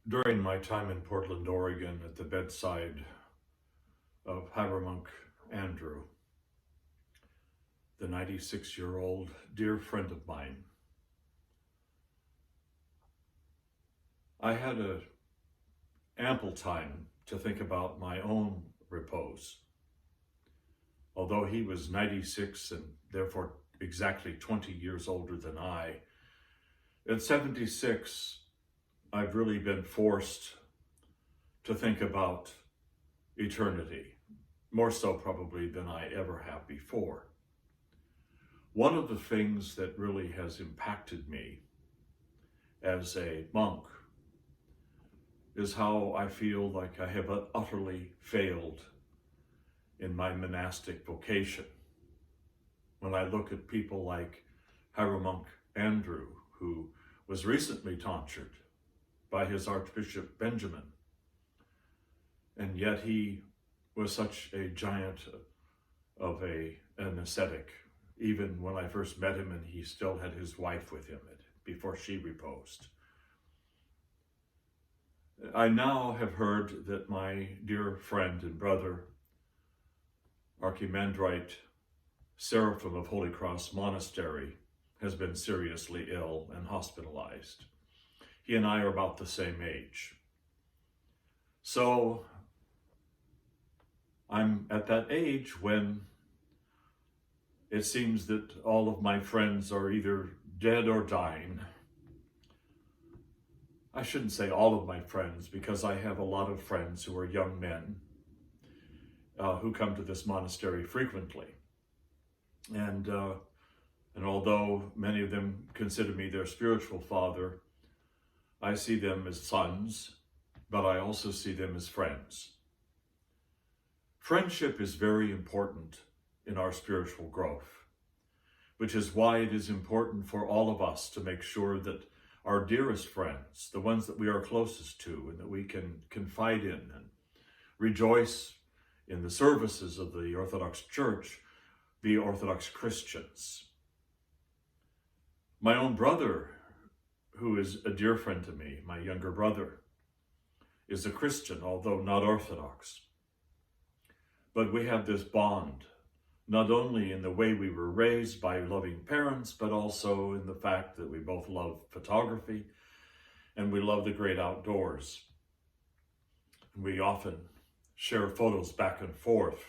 During my time in Portland, Oregon, at the bedside of Hieromonk Andrew, the 96-year-old dear friend of mine, I had ample time to think about my own repose. Although he was 96 and therefore exactly 20 years older than I, at 76, I've really been forced to think about eternity, more so probably than I ever have before. One of the things that really has impacted me as a monk is how I feel like I have utterly failed in my monastic vocation. When I look at people like Hieromonk Andrew, who was recently tonsured by his Archbishop Benjamin, and yet he was such a giant of an ascetic, even when I first met him and he still had his wife with him before she reposed. I now have heard that my dear friend and brother, Archimandrite Seraphim of Holy Cross Monastery, has been seriously ill and hospitalized. He and I are about the same age. So I'm at that age when it seems that all of my friends are either dead or dying. I shouldn't say all of my friends, because I have a lot of friends who are young men who come to this monastery frequently. And although many of them consider me their spiritual father, I see them as sons, but I also see them as friends. Friendship is very important in our spiritual growth, which is why it is important for all of us to make sure that our dearest friends, the ones that we are closest to and that we can confide in and rejoice in the services of the Orthodox Church, be Orthodox Christians. My own brother, who is a dear friend to me, my younger brother, is a Christian, although not Orthodox. But we have this bond, not only in the way we were raised by loving parents, but also in the fact that we both love photography and we love the great outdoors. We often share photos back and forth.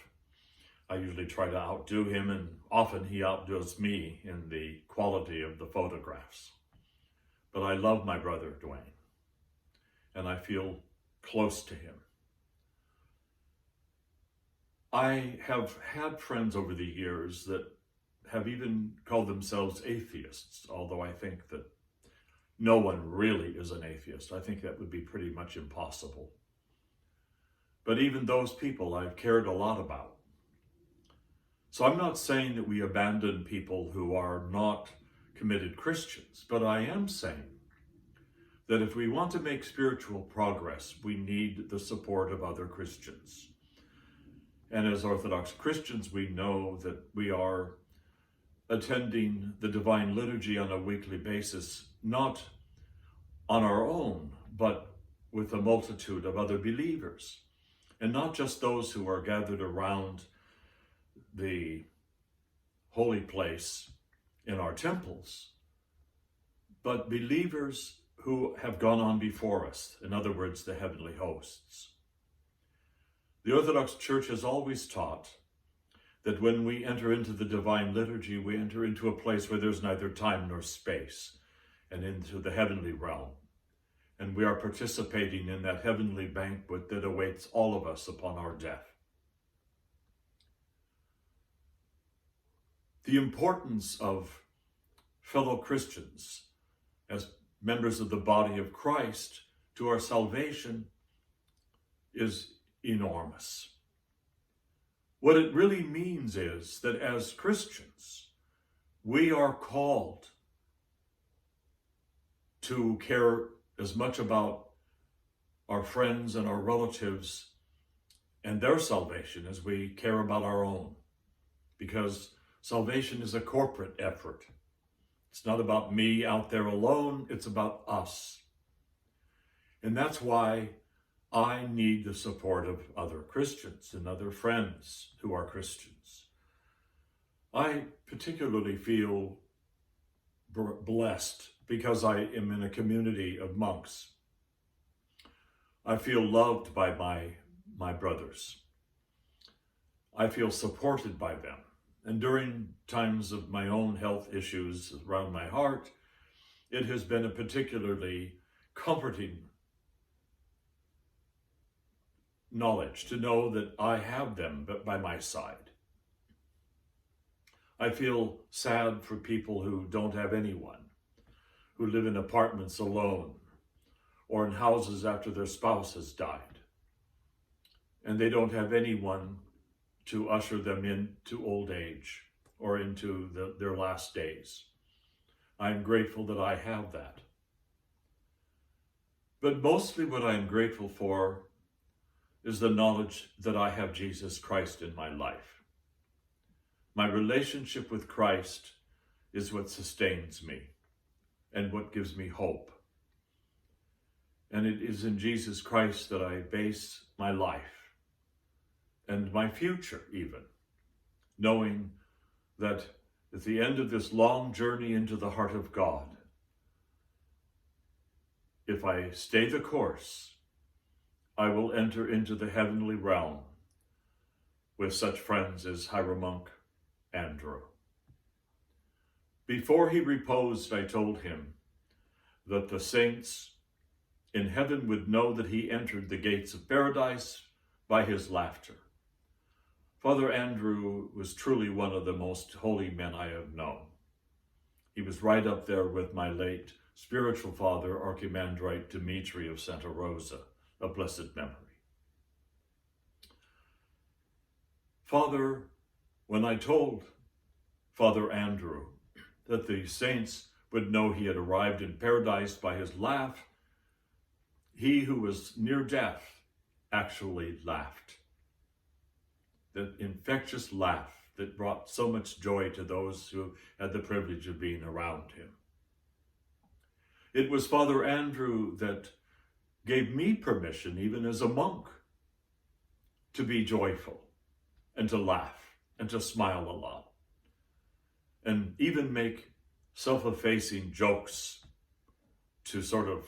I usually try to outdo him, and often he outdoes me in the quality of the photographs. But I love my brother, Dwayne, and I feel close to him. I have had friends over the years that have even called themselves atheists, although I think that no one really is an atheist. I think that would be pretty much impossible. But even those people I've cared a lot about. So I'm not saying that we abandon people who are not committed Christians, but I am saying that if we want to make spiritual progress, we need the support of other Christians. And as Orthodox Christians, we know that we are attending the Divine Liturgy on a weekly basis, not on our own, but with a multitude of other believers. And not just those who are gathered around the holy place in our temples, but believers who have gone on before us, in other words, the heavenly hosts. The Orthodox Church has always taught that when we enter into the Divine Liturgy, we enter into a place where there's neither time nor space, and into the heavenly realm. And we are participating in that heavenly banquet that awaits all of us upon our death. The importance of fellow Christians as members of the body of Christ to our salvation is enormous. What it really means is that as Christians, we are called to care as much about our friends and our relatives and their salvation as we care about our own, because salvation is a corporate effort. It's not about me out there alone, it's about us. And that's why I need the support of other Christians and other friends who are Christians. I particularly feel blessed because I am in a community of monks. I feel loved by my brothers. I feel supported by them. And during times of my own health issues around my heart, it has been a particularly comforting knowledge to know that I have them by my side. I feel sad for people who don't have anyone, who live in apartments alone or in houses after their spouse has died, and they don't have anyone to usher them into old age or into their last days. I am grateful that I have that. But mostly what I am grateful for is the knowledge that I have Jesus Christ in my life. My relationship with Christ is what sustains me and what gives me hope. And it is in Jesus Christ that I base my life and my future even, knowing that at the end of this long journey into the heart of God, if I stay the course, I will enter into the heavenly realm with such friends as Hieromonk Andrew. Before he reposed, I told him that the saints in heaven would know that he entered the gates of paradise by his laughter. Father Andrew was truly one of the most holy men I have known. He was right up there with my late spiritual father, Archimandrite Dimitri of Santa Rosa, of blessed memory. Father, when I told Father Andrew that the saints would know he had arrived in paradise by his laugh, he who was near death actually laughed. That infectious laugh that brought so much joy to those who had the privilege of being around him. It was Father Andrew that gave me permission, even as a monk, to be joyful and to laugh and to smile a lot and even make self-effacing jokes to sort of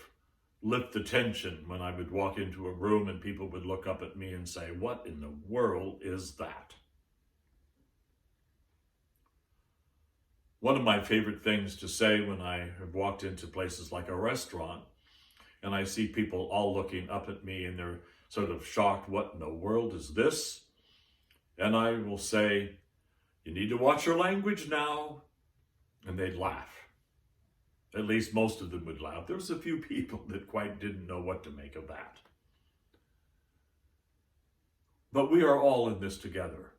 lift the tension when I would walk into a room and people would look up at me and say, "What in the world is that?" One of my favorite things to say when I have walked into places like a restaurant and I see people all looking up at me and they're sort of shocked, "What in the world is this?" And I will say, "You need to watch your language now." And they'd laugh. At least most of them would laugh. There was a few people that quite didn't know what to make of that. But we are all in this together.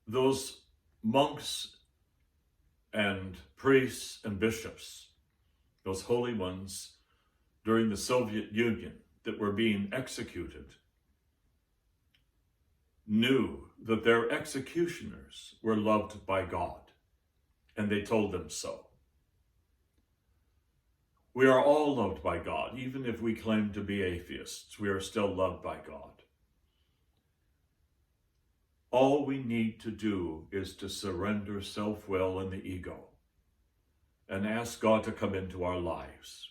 Those monks and priests and bishops, those holy ones during the Soviet Union that were being executed, knew that their executioners were loved by God, and they told them so. We are all loved by God. Even if we claim to be atheists, we are still loved by God. All we need to do is to surrender self-will and the ego and ask God to come into our lives.